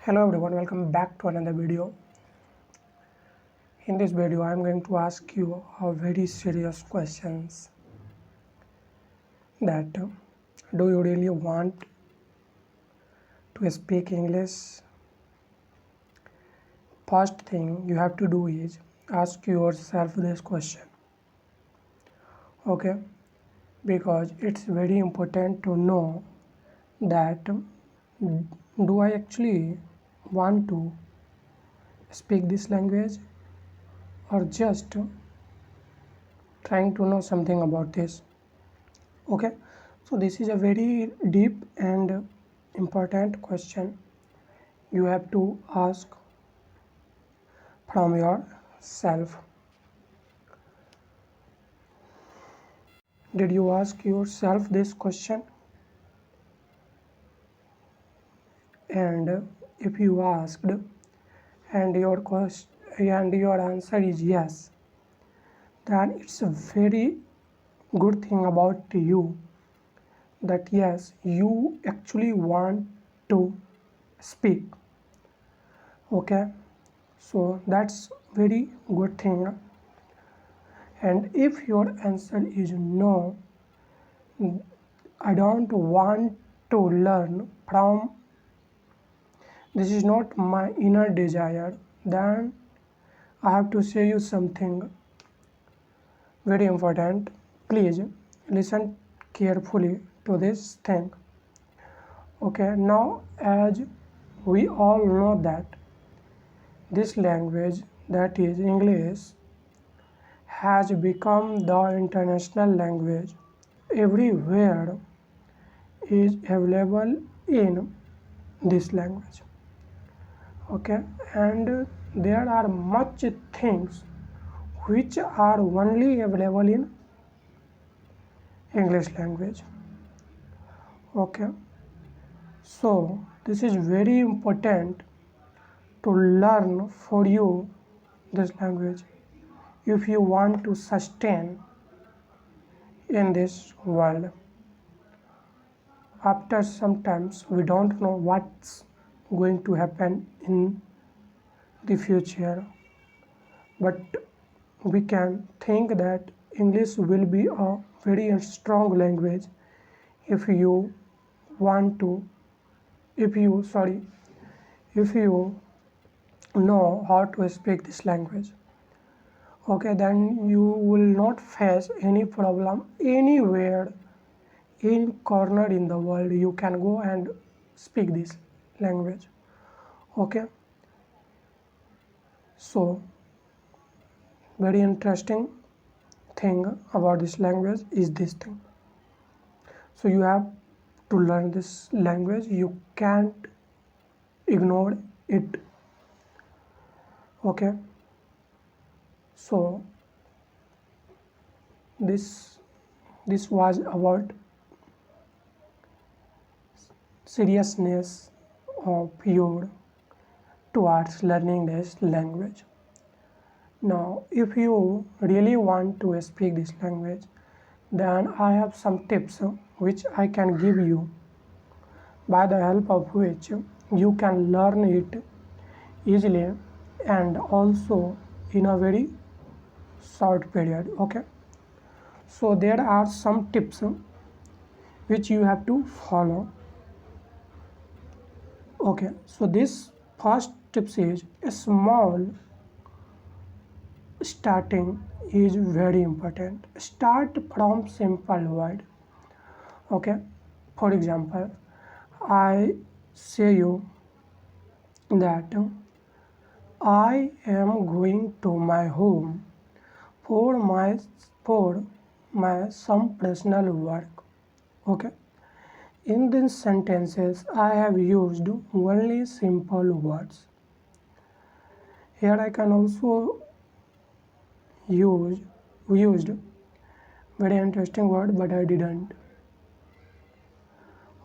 Hello everyone, welcome back to another video. In this video I am going to ask you a very serious questions that do you really want to speak English? First thing you have to do is ask yourself this question. Okay, because it's very important to know that do I actually want to speak this language or just trying to know something about this. Okay, so this is a very deep and important question you have to ask from yourself. Did you ask yourself this question? And if you asked and your answer is yes, then it's a very good thing about you that yes, you actually want to speak. Okay, so that's very good thing. And if your answer is no, I don't want to learn from, this is not my inner desire, then I have to say you something very important. Please listen carefully to this thing. Okay, now as we all know that this language, that is English, has become the international language. Everywhere is available in this language. Okay, and there are much things which are only available in English language. Okay, so this is very important to learn for you this language if you want to sustain in this world. After sometimes we don't know what's going to happen in the future, but we can think that English will be a very strong language if you want to if you know how to speak this language. Okay, then you will not face any problem anywhere in corner in the world. You can go and speak this language. Okay, so very interesting thing about this language is this thing. So you have to learn this language, you can't ignore it. Okay, so this was about seriousness of you towards learning this language. Now if you really want to speak this language, then I have some tips which I can give you, by the help of which you can learn it easily and also in a very short period. Okay, so there are some tips which you have to follow. Okay, so this first tips is a small starting is very important. Start from simple word. Okay, for example, I say you that I am going to my home for my some personal work. Okay, in these sentences I have used only simple words. Here I can also used very interesting word, but I didn't.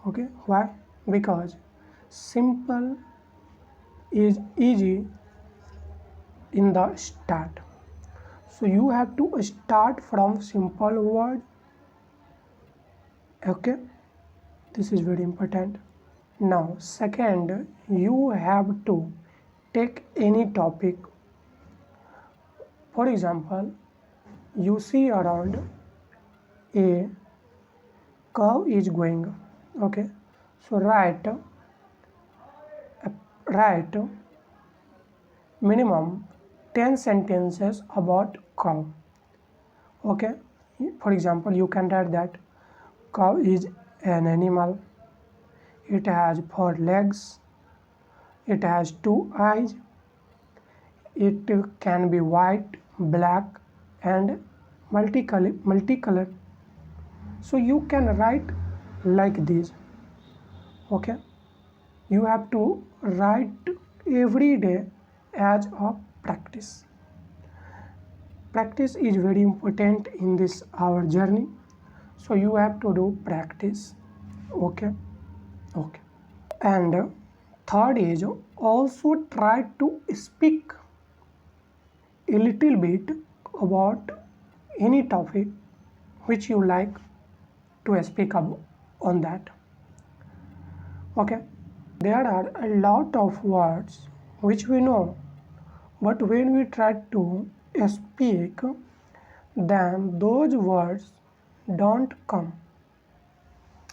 Okay, why? Because simple is easy in the start, so you have to start from simple word. Okay, this is very important. Now second, you have to take any topic. For example, you see around a cow is going. Okay, so write minimum 10 sentences about cow. Okay, for example, you can write that cow is an animal, it has 4 legs, it has 2 eyes, it can be white, black and multicolored. So you can write like this. Okay, you have to write every day as a practice. Practice is very important in this our journey, so you have to do practice. Okay. And third is also try to speak a little bit about any topic which you like to speak about on that. Okay, there are a lot of words which we know, but when we try to speak them, those words don't come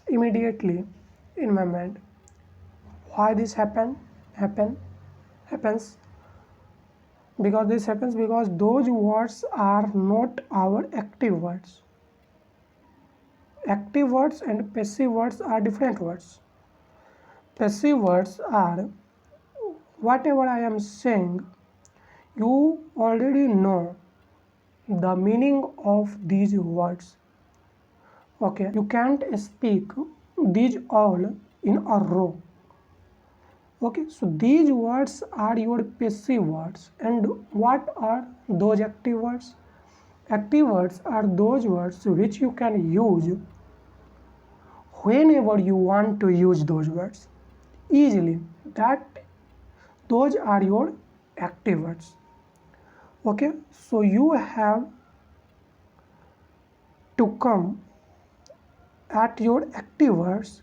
immediately in my mind. Why this happens? Because this happens because those words are not our active words. Active words and passive words are different words. Passive words are whatever I am saying, you already know the meaning of these words. Okay, you can't speak these all in a row. Okay, so these words are your passive words. And what are those active words? Active words are those words which you can use whenever you want to use those words easily. Those are your active words. Okay, so you have to come at your active words.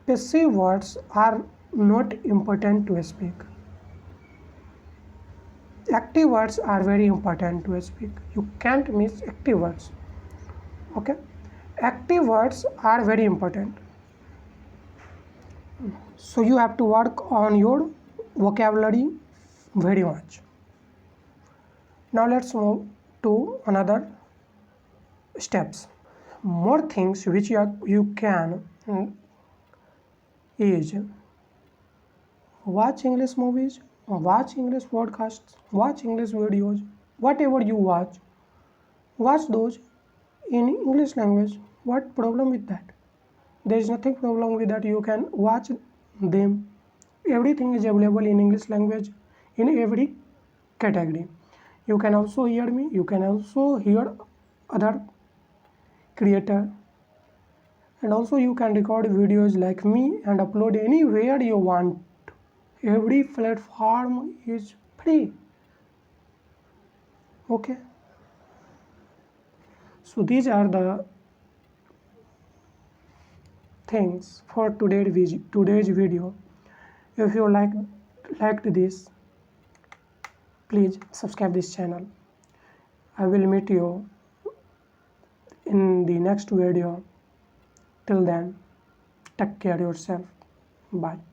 Passive words are not important to speak. Active words are very important to speak. You can't miss active words. Okay, active words are very important. So you have to work on your vocabulary very much. Now let's move to another steps. More things which you can is watch English movies, watch English podcasts, watch English videos, whatever you watch those in English language. What problem with that? There is nothing problem with that. You can watch them. Everything is available in English language in every category. You can also hear me. You can also hear other creator. And also you can record videos like me and upload anywhere you want. Every platform is free. Okay. So these are the things for today's video. If you liked this, please subscribe this channel. I will meet you in the next video. Till then, take care yourself. Bye.